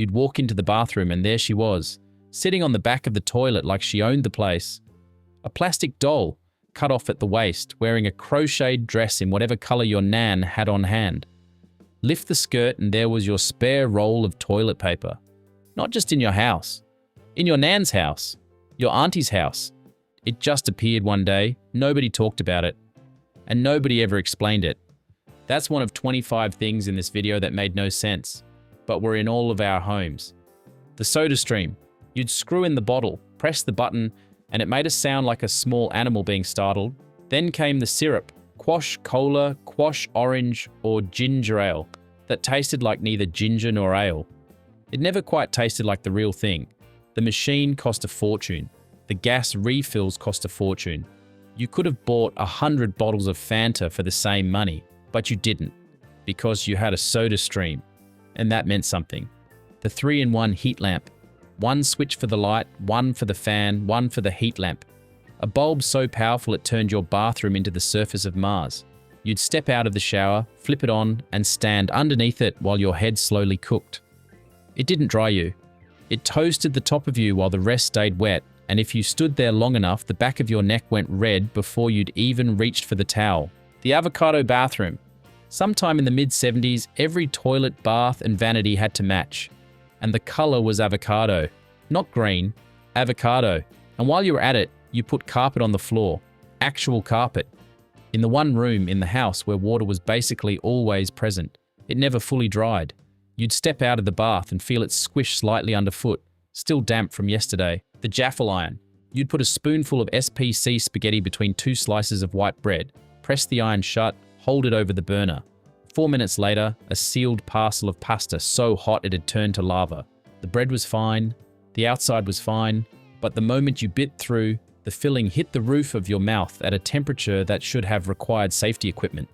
You'd walk into the bathroom and there she was, sitting on the back of the toilet like she owned the place. A plastic doll, cut off at the waist, wearing a crocheted dress in whatever color your nan had on hand. Lift the skirt and there was your spare roll of toilet paper. Not just in your house. In your nan's house. Your auntie's house. It just appeared one day, nobody talked about it. And nobody ever explained it. That's one of 25 things in this video that made no sense, but were in all of our homes. The soda stream. You'd screw in the bottle, press the button, and it made a sound like a small animal being startled. Then came the syrup, quash cola, quash orange, or ginger ale, that tasted like neither ginger nor ale. It never quite tasted like the real thing. The machine cost a fortune. The gas refills cost a fortune. You could have bought 100 bottles of Fanta for the same money, but you didn't, because you had a soda stream, and that meant something. The 3-in-1 heat lamp. One switch for the light, one for the fan, one for the heat lamp. A bulb so powerful it turned your bathroom into the surface of Mars. You'd step out of the shower, flip it on, and stand underneath it while your head slowly cooked. It didn't dry you. It toasted the top of you while the rest stayed wet, and if you stood there long enough, the back of your neck went red before you'd even reached for the towel. The avocado bathroom. Sometime in the mid-70s, every toilet, bath, and vanity had to match. And the color was avocado. Not green, avocado. And while you were at it, you put carpet on the floor. Actual carpet. In the one room in the house where water was basically always present. It never fully dried. You'd step out of the bath and feel it squish slightly underfoot, still damp from yesterday. The Jaffle iron. You'd put a spoonful of SPC spaghetti between 2 slices of white bread, press the iron shut, hold it over the burner. 4 minutes later, a sealed parcel of pasta so hot it had turned to lava. The bread was fine, the outside was fine, but the moment you bit through, the filling hit the roof of your mouth at a temperature that should have required safety equipment.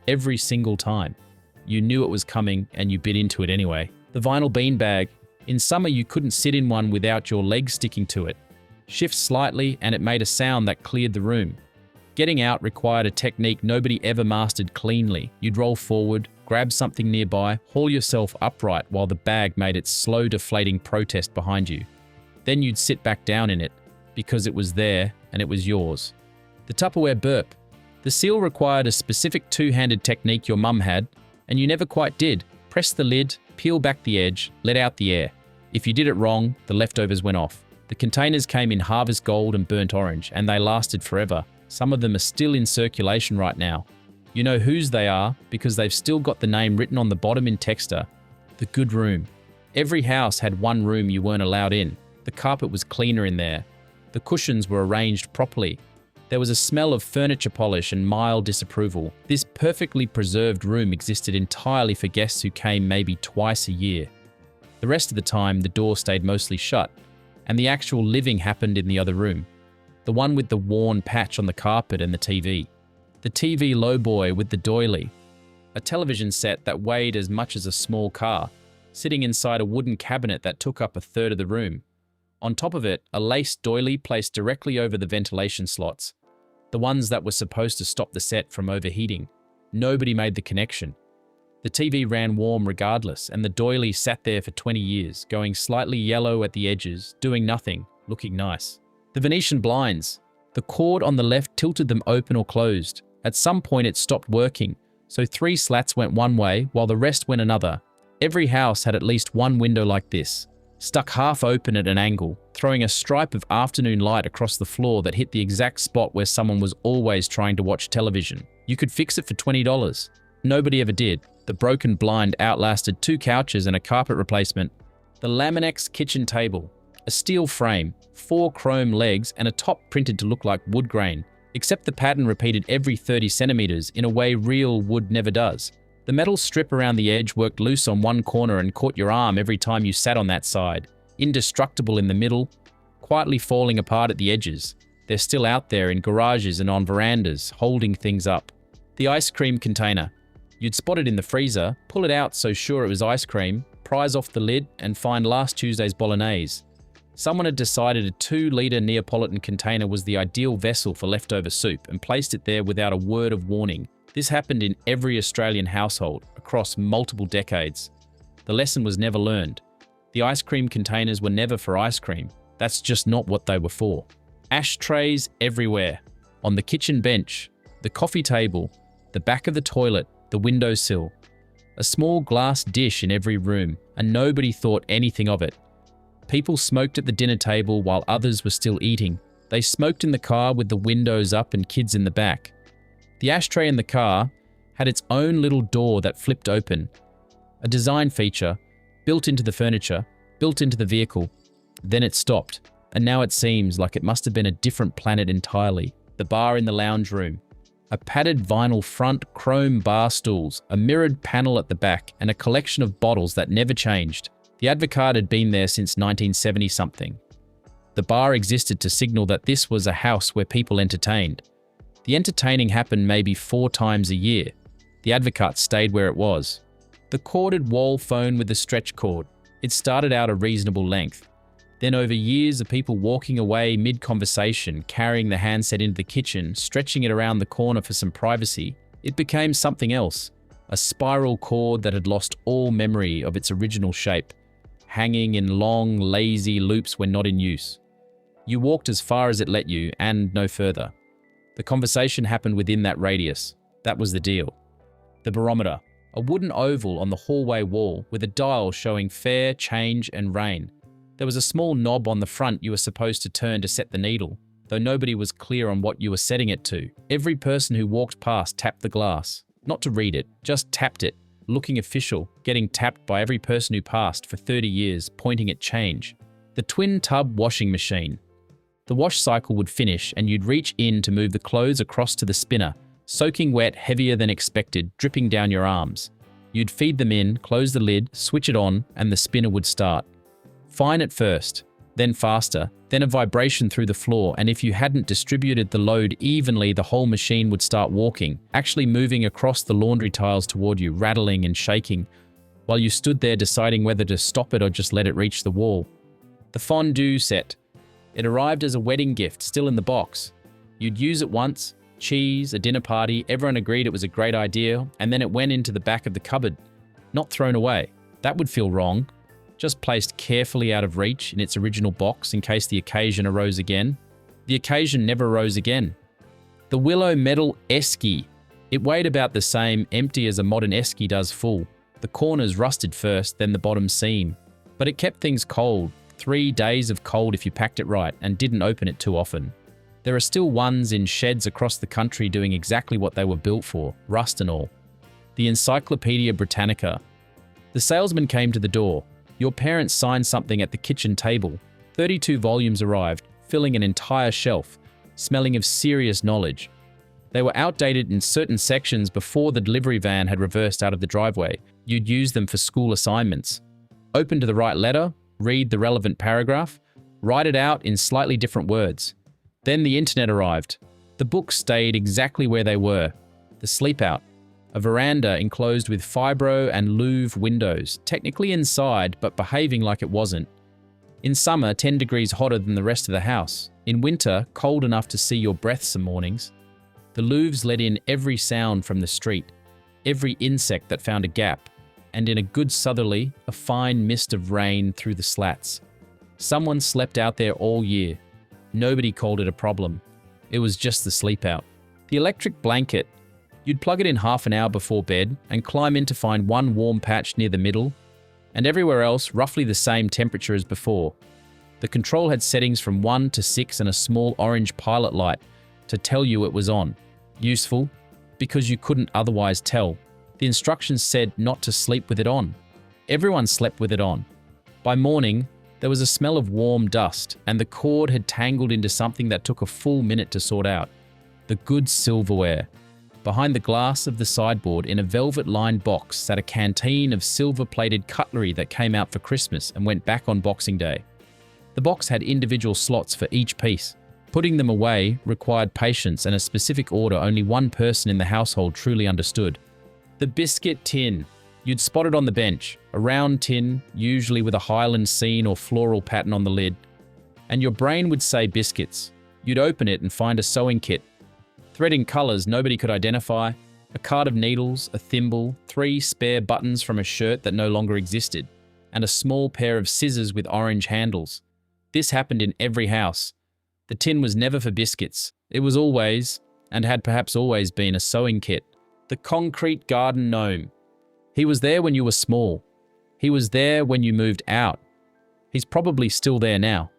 Every single time. You knew it was coming and you bit into it anyway. The vinyl beanbag. In summer you couldn't sit in one without your legs sticking to it. Shift slightly and it made a sound that cleared the room. Getting out required a technique nobody ever mastered cleanly. You'd roll forward, grab something nearby, haul yourself upright while the bag made its slow deflating protest behind you. Then you'd sit back down in it, because it was there and it was yours. The Tupperware burp. The seal required a specific two-handed technique your mum had, and you never quite did. Press the lid, peel back the edge, let out the air. If you did it wrong, the leftovers went off. The containers came in harvest gold and burnt orange, and they lasted forever. Some of them are still in circulation right now. You know whose they are because they've still got the name written on the bottom in Texter. The good room. Every house had one room you weren't allowed in. The carpet was cleaner in there. The cushions were arranged properly. There was a smell of furniture polish and mild disapproval. This perfectly preserved room existed entirely for guests who came maybe twice a year. The rest of the time, the door stayed mostly shut, and the actual living happened in the other room. The one with the worn patch on the carpet and the TV. The TV lowboy with the doily. A television set that weighed as much as a small car, sitting inside a wooden cabinet that took up a third of the room. On top of it, a lace doily placed directly over the ventilation slots, the ones that were supposed to stop the set from overheating. Nobody made the connection. The TV ran warm regardless, and the doily sat there for 20 years, going slightly yellow at the edges, doing nothing, looking nice. The Venetian blinds. The cord on the left tilted them open or closed. At some point it stopped working, so 3 slats went one way while the rest went another. Every house had at least one window like this, stuck half open at an angle, throwing a stripe of afternoon light across the floor that hit the exact spot where someone was always trying to watch television. You could fix it for $20. Nobody ever did. The broken blind outlasted 2 couches and a carpet replacement. The Laminex kitchen table. A steel frame, 4 chrome legs, and a top printed to look like wood grain, except the pattern repeated every 30 centimeters in a way real wood never does. The metal strip around the edge worked loose on one corner and caught your arm every time you sat on that side. Indestructible in the middle, quietly falling apart at the edges. They're still out there in garages and on verandas, holding things up. The ice cream container. You'd spot it in the freezer, pull it out so sure it was ice cream, prise off the lid, and find last Tuesday's bolognese. Someone had decided a 2-liter Neapolitan container was the ideal vessel for leftover soup and placed it there without a word of warning. This happened in every Australian household, across multiple decades. The lesson was never learned. The ice cream containers were never for ice cream. That's just not what they were for. Ashtrays everywhere. On the kitchen bench, the coffee table, the back of the toilet, the windowsill. A small glass dish in every room, and nobody thought anything of it. People smoked at the dinner table while others were still eating. They smoked in the car with the windows up and kids in the back. The ashtray in the car had its own little door that flipped open. A design feature, built into the furniture, built into the vehicle. Then it stopped, and now it seems like it must have been a different planet entirely. The bar in the lounge room. A padded vinyl front, chrome bar stools, a mirrored panel at the back, and a collection of bottles that never changed. The Advocaat had been there since 1970-something. The bar existed to signal that this was a house where people entertained. The entertaining happened maybe 4 times a year. The Advocaat stayed where it was. The corded wall phone with the stretch cord. It started out a reasonable length. Then over years of people walking away mid-conversation, carrying the handset into the kitchen, stretching it around the corner for some privacy, it became something else. A spiral cord that had lost all memory of its original shape, hanging in long, lazy loops when not in use. You walked as far as it let you, and no further. The conversation happened within that radius. That was the deal. The barometer, a wooden oval on the hallway wall with a dial showing fair, change, and rain. There was a small knob on the front you were supposed to turn to set the needle, though nobody was clear on what you were setting it to. Every person who walked past tapped the glass. Not to read it, just tapped it, looking official, getting tapped by every person who passed for 30 years, pointing at change. The twin tub washing machine. The wash cycle would finish and you'd reach in to move the clothes across to the spinner, soaking wet, heavier than expected, dripping down your arms. You'd feed them in, close the lid, switch it on, and the spinner would start. Fine at first, then faster, then a vibration through the floor, and if you hadn't distributed the load evenly, the whole machine would start walking, actually moving across the laundry tiles toward you, rattling and shaking, while you stood there deciding whether to stop it or just let it reach the wall. The fondue set. It arrived as a wedding gift, still in the box. You'd use it once, cheese, a dinner party, everyone agreed it was a great idea, and then it went into the back of the cupboard. Not thrown away. That would feel wrong. Just placed carefully out of reach in its original box in case the occasion arose again. The occasion never arose again. The Willow metal esky. It weighed about the same, empty as a modern esky does full. The corners rusted first, then the bottom seam. But it kept things cold, 3 days of cold if you packed it right, and didn't open it too often. There are still ones in sheds across the country doing exactly what they were built for, rust and all. The Encyclopedia Britannica. The salesman came to the door. Your parents signed something at the kitchen table. 32 volumes arrived, filling an entire shelf, smelling of serious knowledge. They were outdated in certain sections before the delivery van had reversed out of the driveway. You'd use them for school assignments. Open to the right letter, read the relevant paragraph, write it out in slightly different words. Then the internet arrived. The books stayed exactly where they were. The sleep out. A veranda enclosed with fibro and louve windows, technically inside but behaving like it wasn't. In summer, 10 degrees hotter than the rest of the house. In winter, cold enough to see your breath some mornings. The louves let in every sound from the street, every insect that found a gap, and in a good southerly, a fine mist of rain through the slats. Someone slept out there all year. Nobody called it a problem. It was just the sleep out. The electric blanket. You'd plug it in half an hour before bed and climb in to find one warm patch near the middle, and everywhere else roughly the same temperature as before. The control had settings from 1 to 6 and a small orange pilot light to tell you it was on. Useful, because you couldn't otherwise tell. The instructions said not to sleep with it on. Everyone slept with it on. By morning, there was a smell of warm dust, and the cord had tangled into something that took a full minute to sort out. The good silverware. Behind the glass of the sideboard in a velvet-lined box sat a canteen of silver-plated cutlery that came out for Christmas and went back on Boxing Day. The box had individual slots for each piece. Putting them away required patience and a specific order only one person in the household truly understood. The biscuit tin. You'd spot it on the bench, a round tin, usually with a Highland scene or floral pattern on the lid. And your brain would say biscuits. You'd open it and find a sewing kit. Thread in colours nobody could identify, a card of needles, a thimble, 3 spare buttons from a shirt that no longer existed, and a small pair of scissors with orange handles. This happened in every house. The tin was never for biscuits. It was always, and had perhaps always been, a sewing kit. The concrete garden gnome. He was there when you were small. He was there when you moved out. He's probably still there now.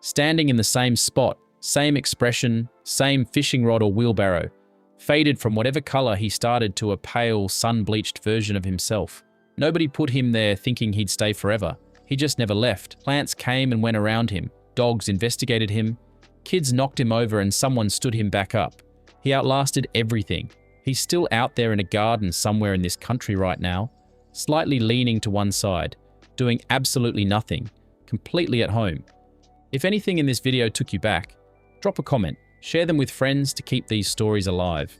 Standing in the same spot, same expression, same fishing rod or wheelbarrow, faded from whatever color he started to a pale, sun-bleached version of himself. Nobody put him there thinking he'd stay forever. He just never left. Plants came and went around him. Dogs investigated him. Kids knocked him over and someone stood him back up. He outlasted everything. He's still out there in a garden somewhere in this country right now, slightly leaning to one side, doing absolutely nothing, completely at home. If anything in this video took you back, drop a comment, share them with friends to keep these stories alive.